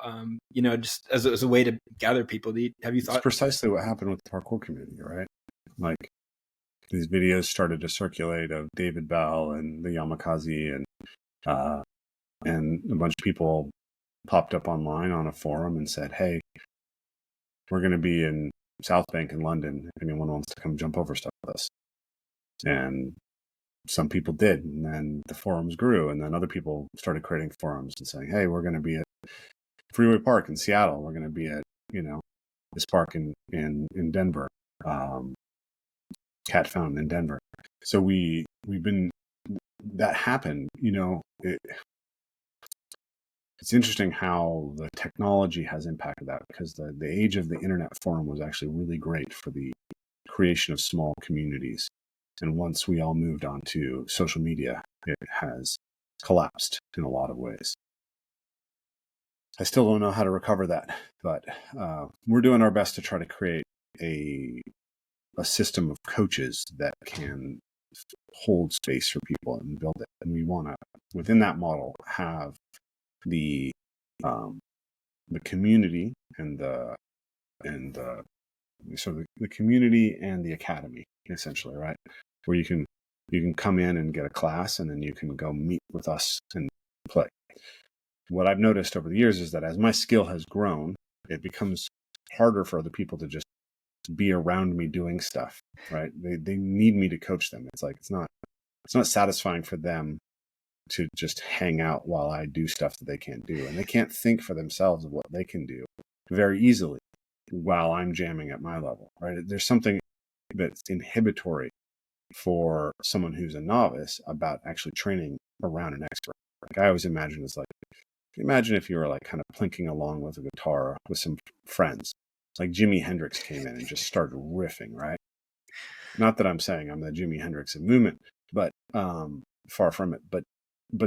just as a way to gather people. Have you thought? It's precisely what happened with the parkour community, right? Like these videos started to circulate of David Bell and the Yamakaze, and a bunch of people popped up online on a forum and said, hey, we're going to be in South Bank in London. If anyone wants to come jump over stuff with us. And some people did. And then the forums grew. And then other people started creating forums and saying, hey, we're going to be at Freeway Park in Seattle. We're going to be at, this park in Denver, Cat Fountain in Denver. So that happened, it's interesting how the technology has impacted that, because the age of the internet forum was actually really great for the creation of small communities. And once we all moved on to social media, it has collapsed in a lot of ways. I still don't know how to recover that, but we're doing our best to try to create a system of coaches that can hold space for people and build it. And we want to, within that model, have the community and the sort of the community and the academy, essentially, right? Where you can come in and get a class, and then you can go meet with us and play. What I've noticed over the years is that as my skill has grown, it becomes harder for other people to just be around me doing stuff, right? They need me to coach them. It's like, it's not satisfying for them to just hang out while I do stuff that they can't do. And they can't think for themselves of what they can do very easily while I'm jamming at my level, right? There's something that's inhibitory for someone who's a novice about actually training around an expert. Like, I always imagine if you were like kind of plinking along with a guitar with some friends, like Jimi Hendrix came in and just started riffing, right? Not that I'm saying I'm the Jimi Hendrix of movement, but far from it. But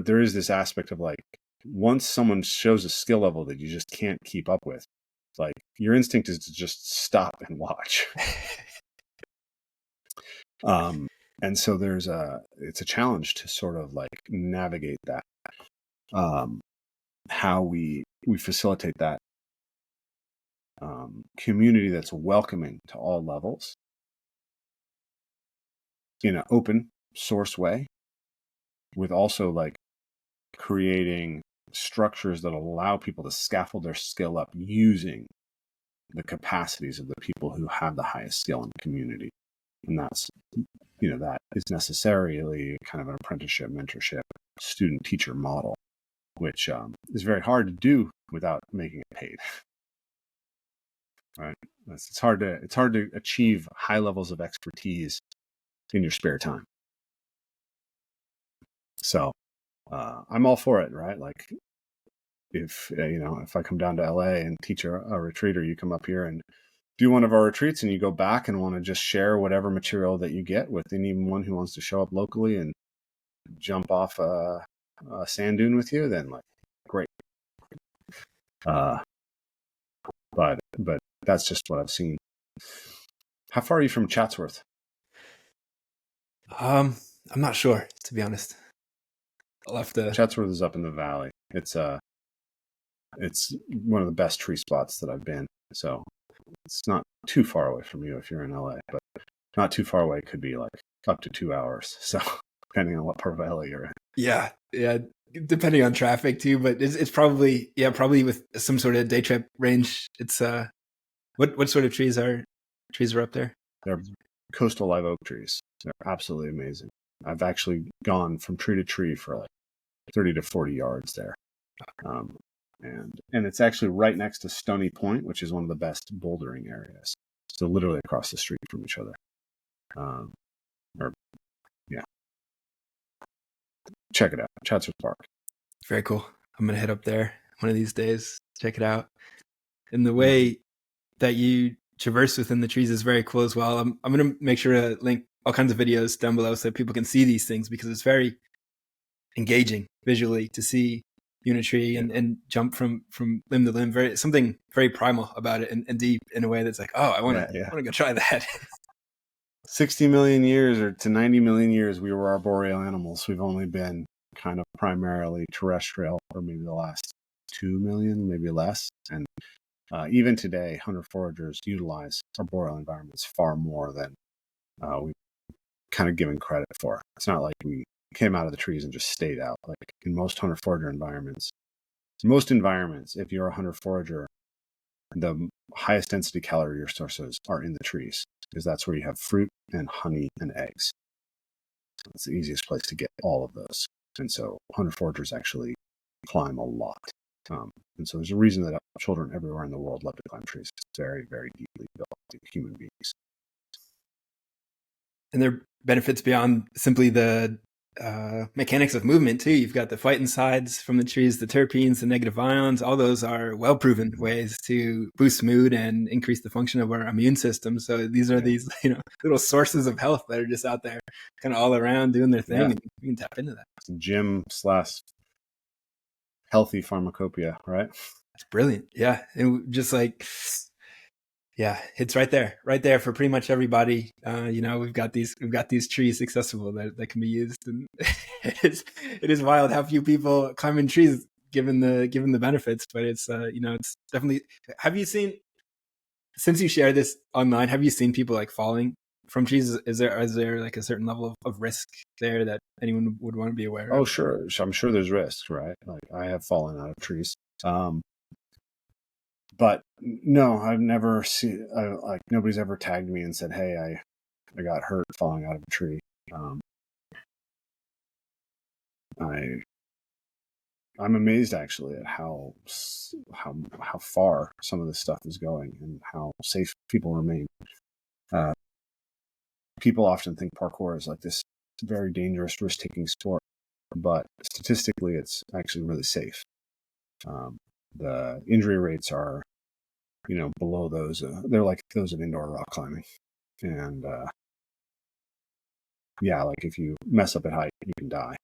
there is this aspect of like, once someone shows a skill level that you just can't keep up with, like, your instinct is to just stop and watch. And so it's a challenge to sort of like navigate that, how we facilitate that community that's welcoming to all levels in an open source way, with also like creating structures that allow people to scaffold their skill up using the capacities of the people who have the highest skill in the community. And that's, that is necessarily kind of an apprenticeship, mentorship, student teacher model, which is very hard to do without making it paid. Right? It's hard to achieve high levels of expertise in your spare time. So I'm all for it, right? Like, if I come down to LA and teach a retreat, or you come up here and do one of our retreats and you go back and want to just share whatever material that you get with anyone who wants to show up locally and jump off a sand dune with you, then like, great. But that's just what I've seen. How far are you from Chatsworth? I'm not sure, to be honest. I'll have to. Chatsworth is up in the valley. It's one of the best tree spots that I've been. So it's not too far away from you if you're in LA, but not too far away could be like up to 2 hours. So depending on what part of LA you're in. Yeah. Depending on traffic too, but it's probably with some sort of day trip range. It's what sort of trees are up there? They're coastal live oak trees. They're absolutely amazing. I've actually gone from tree to tree for like 30 to 40 yards there. And it's actually right next to Stony Point, which is one of the best bouldering areas. So literally across the street from each other. Check it out, Chatsworth Park. Very cool. I'm gonna head up there one of these days. Check it out. And the way that you traverse within the trees is very cool as well. I'm gonna make sure to link all kinds of videos down below so that people can see these things, because it's very engaging visually to see tree and jump from limb to limb. Something very primal about it, and deep in a way that's like, oh, I want to go try that. 60 million years or to 90 million years, we were arboreal animals. We've only been kind of primarily terrestrial for maybe the last 2 million, maybe less. And even today, hunter-foragers utilize arboreal environments far more than we've kind of given credit for. It's not like we came out of the trees and just stayed out. Like, in most hunter-forager environments, if you're a hunter-forager, the highest density calorie sources are in the trees, because that's where you have fruit and honey and eggs. So it's the easiest place to get all of those. And so hunter-foragers actually climb a lot. And so there's a reason that children everywhere in the world love to climb trees. It's very, very deeply built into human beings. And there are benefits beyond simply the mechanics of movement too. You've got the phytoncides from the trees, the terpenes, the negative ions. All those are well-proven ways to boost mood and increase the function of our immune system. So these are these little sources of health that are just out there, kind of all around doing their thing, and you can tap into that. Gym/healthy pharmacopoeia, right? That's brilliant. Yeah, and just like. Yeah, it's right there for pretty much everybody. We've got these trees accessible that can be used, and it is wild how few people climb in trees given the benefits. But it's it's definitely. Have you seen? Since you share this online, have you seen people like falling from trees? Is there like a certain level of risk there that anyone would want to be aware of? Oh, sure. I'm sure there's risks, right? Like I have fallen out of trees. But no, I've never seen, like nobody's ever tagged me and said, hey, I got hurt falling out of a tree. I'm amazed actually at how far some of this stuff is going and how safe people remain. People often think parkour is like this very dangerous, risk-taking sport, but statistically, it's actually really safe. The injury rates are, below those. They're like those of indoor rock climbing, and like if you mess up at height, you can die.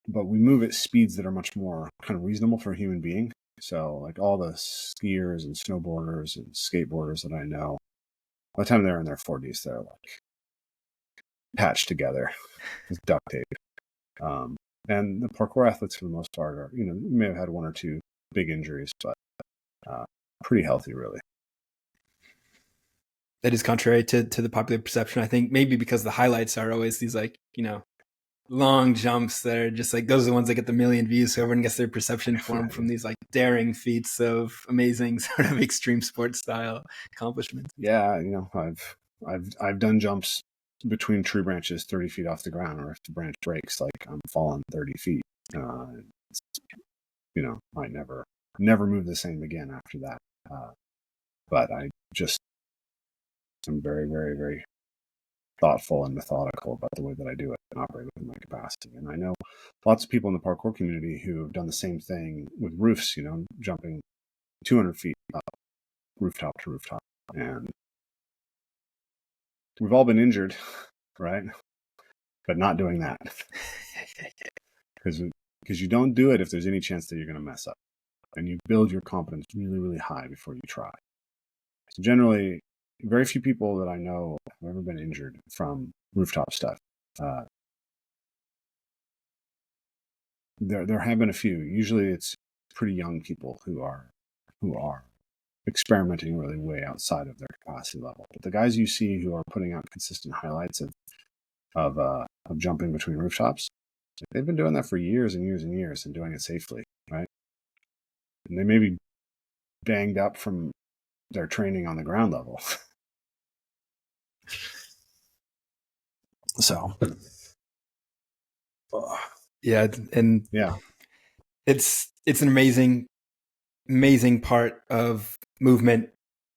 But we move at speeds that are much more kind of reasonable for a human being. So, like all the skiers and snowboarders and skateboarders that I know, by the time they're in their 40s, they're like patched together with duct tape. And the parkour athletes, for the most part, are, may have had one or two big injuries, but pretty healthy, really. That is contrary to the popular perception. I think maybe because the highlights are always these like, long jumps that are just like, those are the ones that get the million views. So everyone gets their perception formed from these like daring feats of amazing sort of extreme sports style accomplishments. Yeah. I've done jumps between tree branches 30 feet off the ground, or if the branch breaks, like I'm falling 30 feet. Might never move the same again after that. But I'm very, very, very thoughtful and methodical about the way that I do it and operate within my capacity. And I know lots of people in the parkour community who have done the same thing with roofs, jumping 200 feet up, rooftop to rooftop. And we've all been injured, right? But not doing that. Because you don't do it if there's any chance that you're going to mess up. And you build your confidence really, really high before you try. So generally, very few people that I know have ever been injured from rooftop stuff. There have been a few. Usually it's pretty young people who are experimenting really way outside of their capacity level. But the guys you see who are putting out consistent highlights of jumping between rooftops, they've been doing that for years and years and years and doing it safely, right? And they may be banged up from their training on the ground level. So, yeah, and it's an amazing part of movement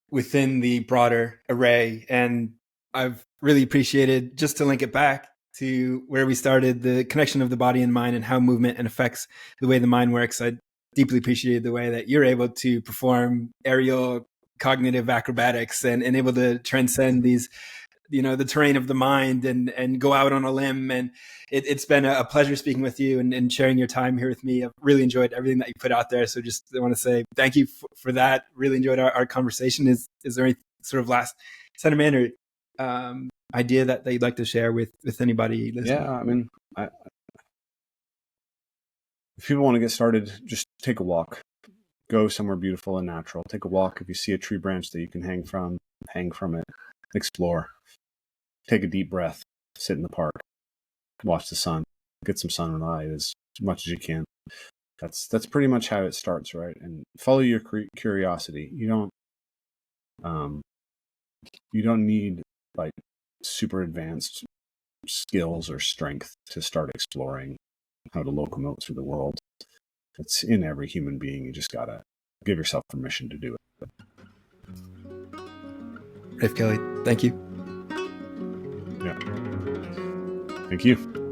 within the broader array. And I've really appreciated, just to link it back to where we started, the connection of the body and mind and how movement and affects the way the mind works. I deeply appreciated the way that you're able to perform aerial cognitive acrobatics and able to transcend these, the terrain of the mind and go out on a limb. And it's been a pleasure speaking with you and sharing your time here with me. I've really enjoyed everything that you put out there. So just I want to say thank you for that. Really enjoyed our conversation. Is there any sort of last sentiment or idea that you'd like to share with anybody listening? Yeah, I mean, if people want to get started, just take a walk. Go somewhere beautiful and natural. Take a walk. If you see a tree branch that you can hang from it. Explore. Take a deep breath. Sit in the park. Watch the sun. Get some sunlight as much as you can. That's pretty much how it starts, right? And follow your curiosity. You don't need like super advanced skills or strength to start exploring how to locomote through the world. It's in every human being. You just gotta give yourself permission to do it. Rafe Kelley, thank you. Yeah. Thank you.